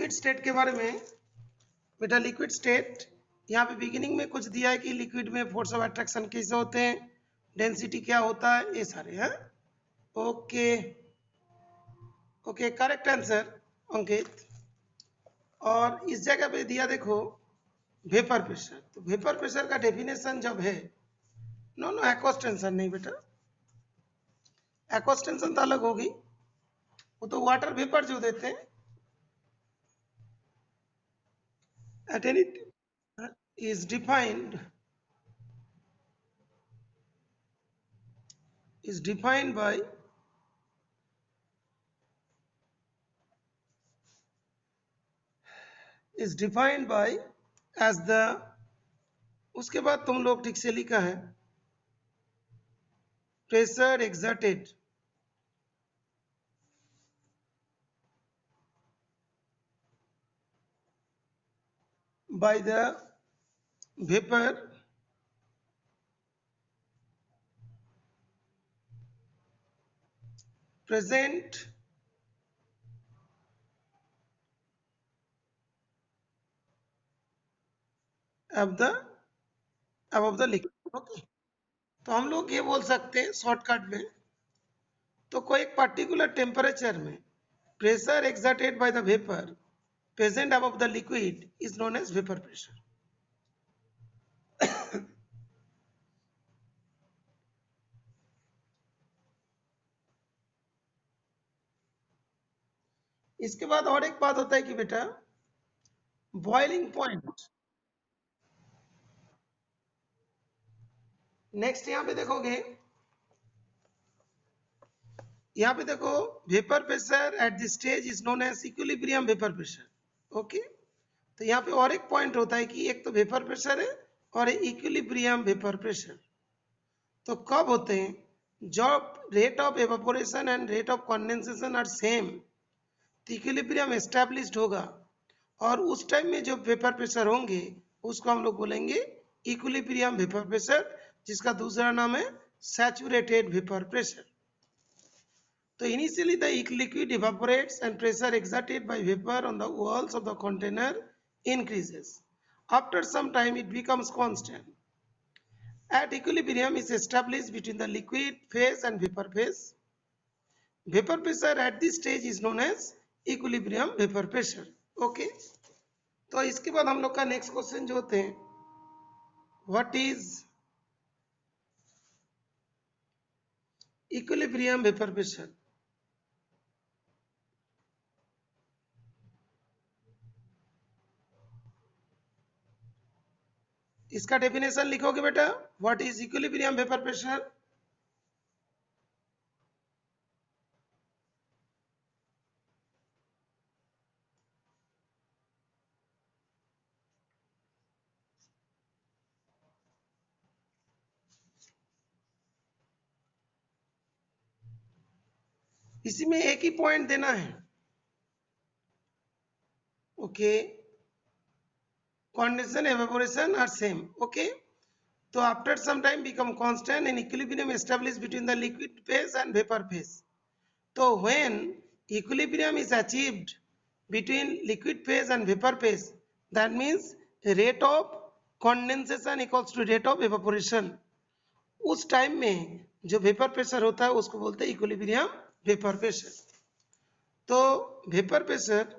Liquid state के बारे में बेटा, लिक्विड स्टेट यहाँ पे बिगिनिंग में कुछ दिया है कि लिक्विड में फोर्स ऑफ अट्रैक्शन कैसे होते हैं, डेंसिटी क्या होता है, ये सारे हैं। ओके ओके, करेक्ट आंसर अंकित। और इस जगह पे दिया देखो वेपर प्रेशर, तो वेपर प्रेशर का डेफिनेशन जब है, नो नो एक्वस टेंशन नहीं बेटा, एक्वस टेंशन तो अलग होगी, वो तो वाटर वेपर जो देते हैं at any is defined by as the, उसके बाद तुम लोग ठीक से लिखा है pressure exerted by the vapor present above the liquid। Okay, तो हम लोग ये बोल सकते हैं शॉर्टकट में, तो कोई एक पर्टिकुलर टेम्परेचर में pressure exerted by the vapour present above the liquid is known as vapour pressure. इसके बाद और एक बात होता है कि बेटा बॉइलिंग पॉइंट, नेक्स्ट यहां पे देखोगे, यहाँ पे देखो vapour pressure at this stage is known as equilibrium vapour pressure. Okay, तो यहाँ पे और एक पॉइंट होता है कि एक तो वेपर प्रेशर है और इक्विलिब्रियम वेपर प्रेशर। तो कब होते हैं, जब rate of evaporation and rate of condensation are same, तो इक्विलिब्रियम एस्टैब्लिश्ड होगा, और उस टाइम में जो वेपर प्रेशर होंगे उसको हम लोग बोलेंगे इक्विलिब्रियम वेपर प्रेशर, जिसका दूसरा नाम है saturated vapour pressure. So initially the liquid evaporates and pressure exerted by vapor on the walls of the container increases. After some time it becomes constant. At equilibrium is established between the liquid phase and vapor phase. Vapor pressure at this stage is known as equilibrium vapor pressure. Okay. तो इसके बाद हम लोग का next question जो होते हैं, what is equilibrium vapour pressure. इसका डेफिनेशन लिखोगे बेटा, what is equilibrium vapour pressure. इसी में एक ही पॉइंट देना है। Okay, condensation evaporation are same. Okay, तो after some time become constant and equilibrium established between the liquid phase and vapour phase. तो when equilibrium is achieved between liquid phase and vapour phase, that means rate of condensation equals to rate of evaporation. उस time में जो vapour pressure होता है उसको बोलते हैं equilibrium vapour pressure. तो vapour pressure,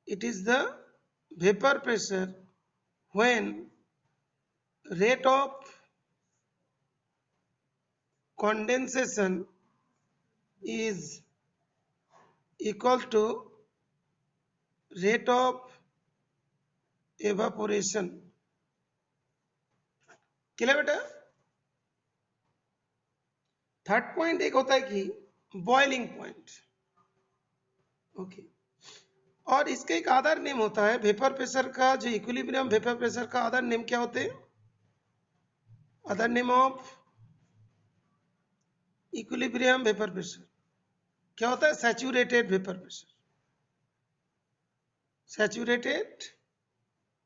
it is the vapor pressure when rate of condensation is equal to rate of evaporation। Clear बेटा। थर्ड पॉइंट एक होता है कि बॉइलिंग पॉइंट। ओके, और इसका एक अदर नेम होता है वेपर प्रेशर का, जो इक्विलिब्रियम वेपर प्रेशर का अदर नेम क्या होते हैं, other name of equilibrium vapour pressure क्या होता है, saturated vapour pressure, saturated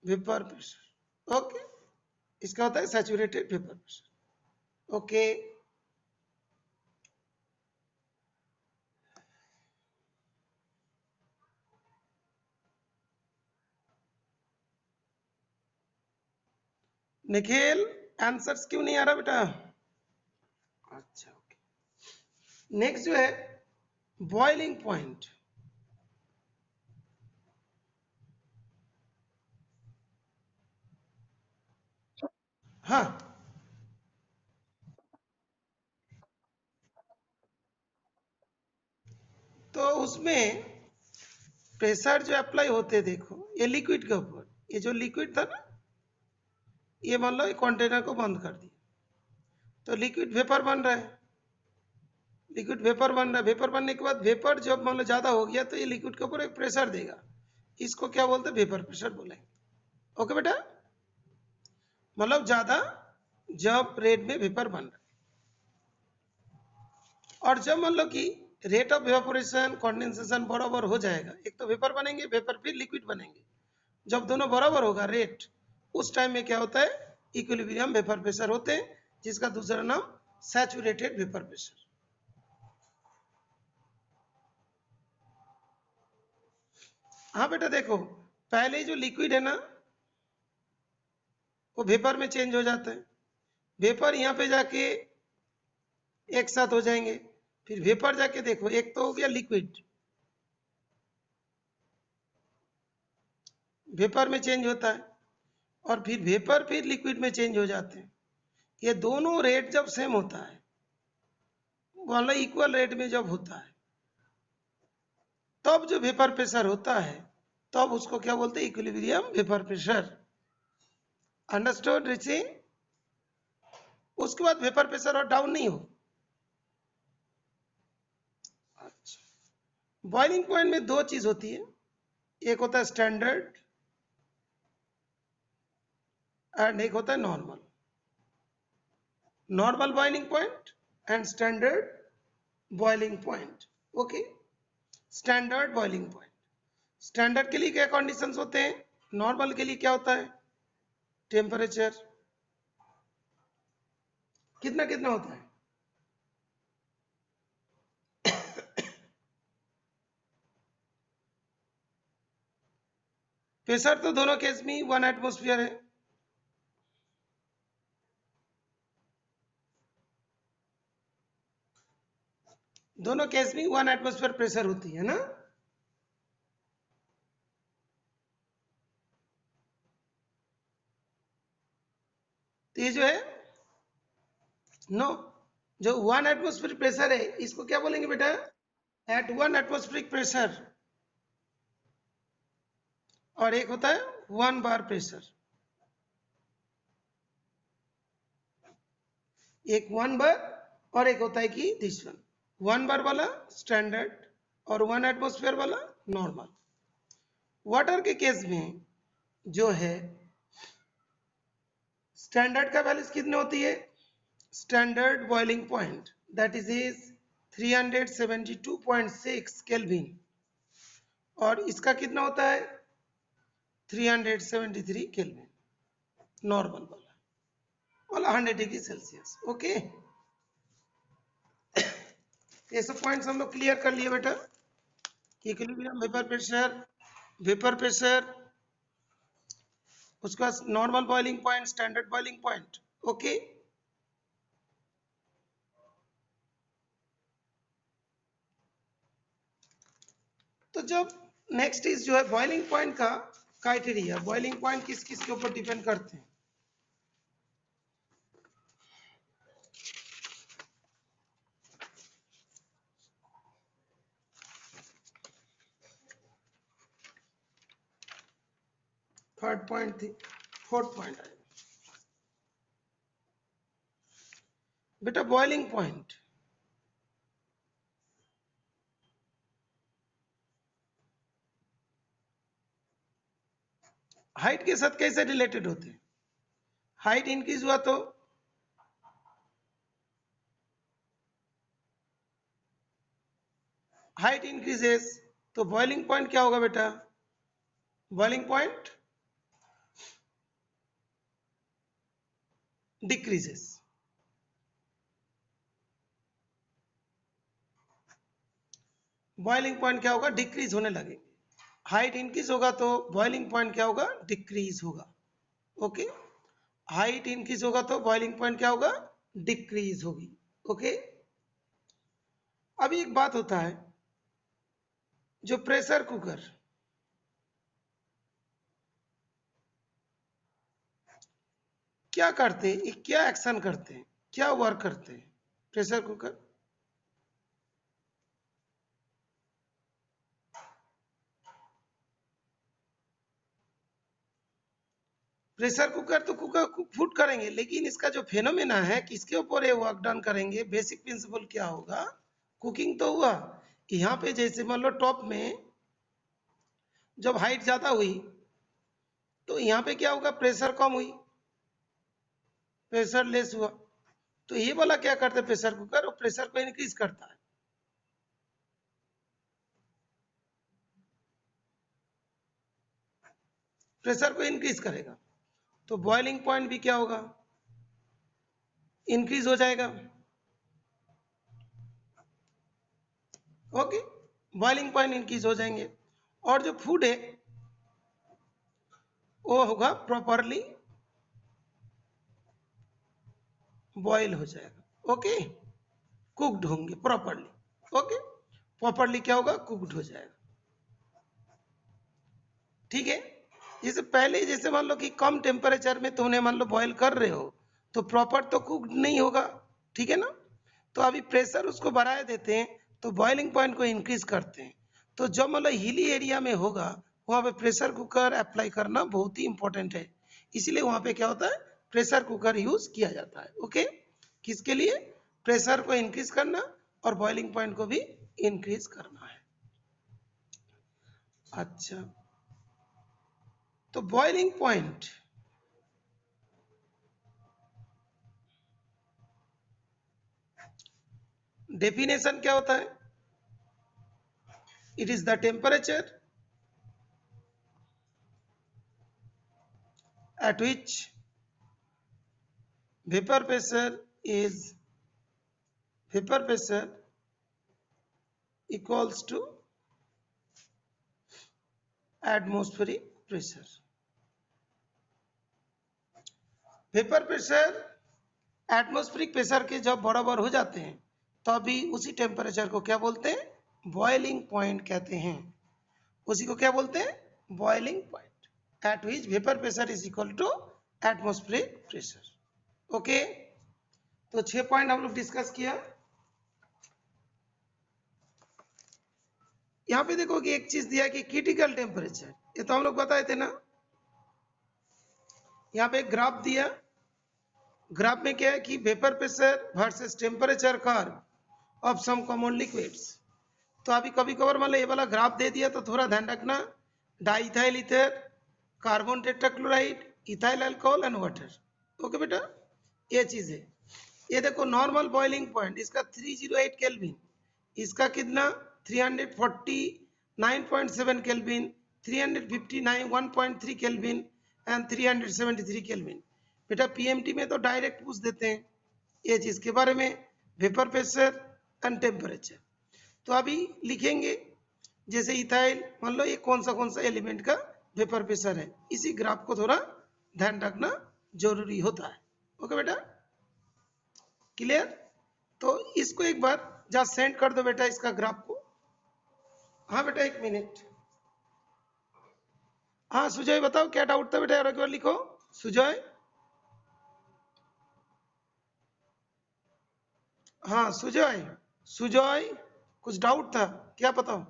vapour pressure. Okay, इसका होता है saturated vapour pressure. Okay, Nikhil answers क्यों नहीं आ रहा बेटा? अच्छा ओके। नेक्स्ट जो है बॉइलिंग पॉइंट। हाँ, तो उसमें प्रेशर जो अप्लाई होते देखो, ये लिक्विड के ऊपर, ये जो लिक्विड था ना, ये मान लो कंटेनर को बंद कर दिया तो लिक्विड वेपर बन रहा है। लिक्विड वेपर बन रहा है, वेपर बनने के बाद वेपर जब मान लो ज्यादा हो गया तो ये लिक्विड के ऊपर एक प्रेशर देगा, इसको क्या बोलते हैं? वेपर प्रेशर बोलेंगे। ओके बेटा, मतलब ज्यादा जब रेट में वेपर बन रहा है, और जब मान लो कि रेट ऑफ वेपोरेशन कंडेंसेशन बराबर हो जाएगा, एक तो वेपर बनेंगे, वेपर फिर लिक्विड बनेंगे, जब दोनों बराबर होगा रेट, उस टाइम में क्या होता है? इक्विलिब्रियम वेपर प्रेशर होते हैं, जिसका दूसरा नाम सैचुरेटेड वेपर प्रेशर। हाँ बेटा देखो, पहले जो लिक्विड है ना वो वेपर में चेंज हो जाता है, वेपर यहाँ पे जाके एक साथ हो जाएंगे, फिर वेपर जाके देखो एक तो हो गया लिक्विड, वेपर में चेंज होता है, और फिर वेपर फिर लिक्विड में चेंज हो जाते हैं। ये दोनों रेट जब सेम होता है, वाला इक्वल रेट में जब होता है, तब जो वेपर प्रेशर होता है, तब उसको क्या बोलते हैं? Equilibrium vapour pressure. अंडरस्टूड ऋषि? उसके बाद वेपर प्रेशर और डाउन नहीं हो। अच्छा, बॉइलिंग पॉइंट में दो चीज होती है, एक होता है स्टैंडर्ड एंड एक होता है normal. Normal boiling point and standard boiling point. Okay, standard boiling point, standard के लिए क्या कंडीशंस होते हैं? नॉर्मल के लिए क्या होता है? टेम्परेचर कितना कितना होता है? प्रेशर तो दोनों केस में 1 एटमोस्फियर है, दोनों केस में 1 एटमोस्फियर प्रेशर होती है ना। तो ये जो है नो, जो 1 एटमोस्फियर प्रेशर है इसको क्या बोलेंगे बेटा? एट 1 एटमोस्फियरिक प्रेशर, और एक होता है 1 बार प्रेशर, एक 1 बार और एक होता है कि दिस वन, 1 बार वाला स्टैंडर्ड और 1 एटमोस्फियर वाला नॉर्मल। वाटर के केस में जो है स्टैंडर्ड का वैल्यूज कितनी होती है? Standard boiling point that is 372.6 kelvin, और इसका कितना होता है? 373 केल्विन, नॉर्मल वाला 100 डिग्री सेल्सियस। ओके, ये सब पॉइंट्स हम लोग क्लियर कर लिए बेटा। इक्विलिब्रियम वेपर प्रेशर, उसका normal boiling point, standard boiling point. Okay, तो जब नेक्स्ट इज जो है बॉइलिंग पॉइंट का क्राइटेरिया, बॉइलिंग पॉइंट किस किस के ऊपर डिपेंड करते हैं? थर्ड पॉइंट थी, फोर्थ पॉइंट आएगा बेटा बॉइलिंग पॉइंट। हाइट के साथ कैसे रिलेटेड होते हैं? हाइट इंक्रीज हुआ तो हाइट इंक्रीजेस, तो बॉइलिंग पॉइंट क्या होगा बेटा? Boiling point decreases. Boiling point क्या होगा? डिक्रीज होने लगेंगे। हाइट इंक्रीज होगा तो बॉइलिंग पॉइंट क्या होगा? डिक्रीज होगा। ओके, हाइट इंक्रीज होगा तो बॉइलिंग पॉइंट क्या होगा, डिक्रीज होगी। ओके, अभी एक बात होता है, जो प्रेशर कुकर क्या करते हैं, क्या एक्शन करते हैं, क्या वर्क करते हैं प्रेशर कुकर? प्रेशर कुकर तो कुकर फूड करेंगे, लेकिन इसका जो फेनोमेना है किसके ऊपर ये वर्क डन करेंगे, बेसिक प्रिंसिपल क्या होगा, कुकिंग तो हुआ। यहाँ पे जैसे मान लो टॉप में जब हाइट ज्यादा हुई तो यहाँ पे क्या होगा, प्रेशर कम हुई, प्रेशर लेस हुआ। तो ये वाला क्या करता है प्रेशर कुकर, वो प्रेशर को इंक्रीज करता है। प्रेशर को इंक्रीज करेगा तो बॉइलिंग पॉइंट भी क्या होगा, इंक्रीज हो जाएगा। ओके, बॉइलिंग पॉइंट इंक्रीज हो जाएंगे और जो फूड है वो होगा प्रॉपरली बॉयल हो जाएगा। ओके, कुक्ड होंगे प्रॉपरली। ओके, प्रॉपरली क्या होगा, कुक्ड हो जाएगा। ठीक है, जैसे पहले जैसे मान लो कि कम टेम्परेचर में तुमने मान लो बॉयल कर रहे हो तो प्रॉपर तो कुक्ड नहीं होगा, ठीक है ना। तो अभी प्रेशर उसको बढ़ाए देते हैं तो बॉइलिंग पॉइंट को इंक्रीज करते हैं। तो जब मतलब हिली एरिया में होगा वहां पे प्रेशर कुकर अप्लाई करना बहुत ही इंपॉर्टेंट है, इसलिए वहां पे क्या होता है, प्रेशर कुकर यूज किया जाता है। ओके, किसके लिए, प्रेशर को इंक्रीज करना और बॉइलिंग पॉइंट को भी इंक्रीज करना है। अच्छा, तो बॉइलिंग पॉइंट डेफिनेशन क्या होता है, it is the temperature at which vapor pressure equals to atmospheric pressure। Vapour pressure atmospheric pressure के जब बराबर हो जाते हैं तभी उसी टेम्परेचर को क्या बोलते हैं, बॉइलिंग पॉइंट कहते हैं। उसी को क्या बोलते हैं, boiling point at which vapour pressure is equal to atmospheric pressure. Okay, तो 6 पॉइंट हम लोग डिस्कस किया। यहाँ पे देखो कि एक चीज दिया कि क्रिटिकल टेम्परेचर, ये तो हम लोग बताए थे ना। यहाँ पे एक ग्राफ दिया, ग्राफ में क्या है कि vapour pressure versus temperature curve of some common liquids. तो अभी कभी कभार मान लो ये वाला ग्राफ दे दिया तो थोड़ा ध्यान रखना, diethyl ether, carbon tetrachloride, ethyl alcohol and water. Okay बेटा, ये चीज है। ये देखो नॉर्मल बॉइलिंग पॉइंट इसका 308 केल्विन, इसका कितना 349.7 केल्विन, 359 1.3 केल्विन एंड 373 केल्विन। बेटा पीएमटी में तो डायरेक्ट पूछ देते हैं ये चीज के बारे में, वेपर प्रेशर एंड टेम्परेचर। तो अभी लिखेंगे जैसे इथाइल, मान लो ये कौन सा एलिमेंट का वेपर प्रेशर है, इसी ग्राफ को थोड़ा ध्यान रखना जरूरी होता है। ओके बेटा, क्लियर। तो इसको एक बार जा सेंड कर दो बेटा इसका ग्राफ को। हाँ बेटा एक मिनट। हाँ सुजय बताओ क्या डाउट था बेटा, और एक बार लिखो सुजय। हाँ सुजय, सुजय कुछ डाउट था क्या, बताओ।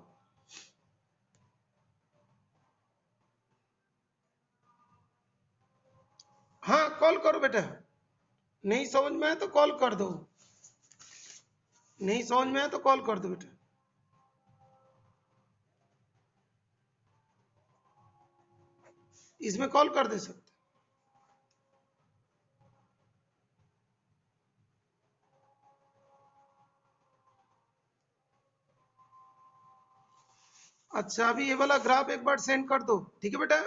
हाँ कॉल करो बेटा, नहीं समझ में आया तो कॉल कर दो, नहीं समझ में आया तो कॉल कर दो बेटा। इसमें कॉल कर दे सकते। अच्छा अभी ये वाला ग्राफ एक बार सेंड कर दो, ठीक है बेटा।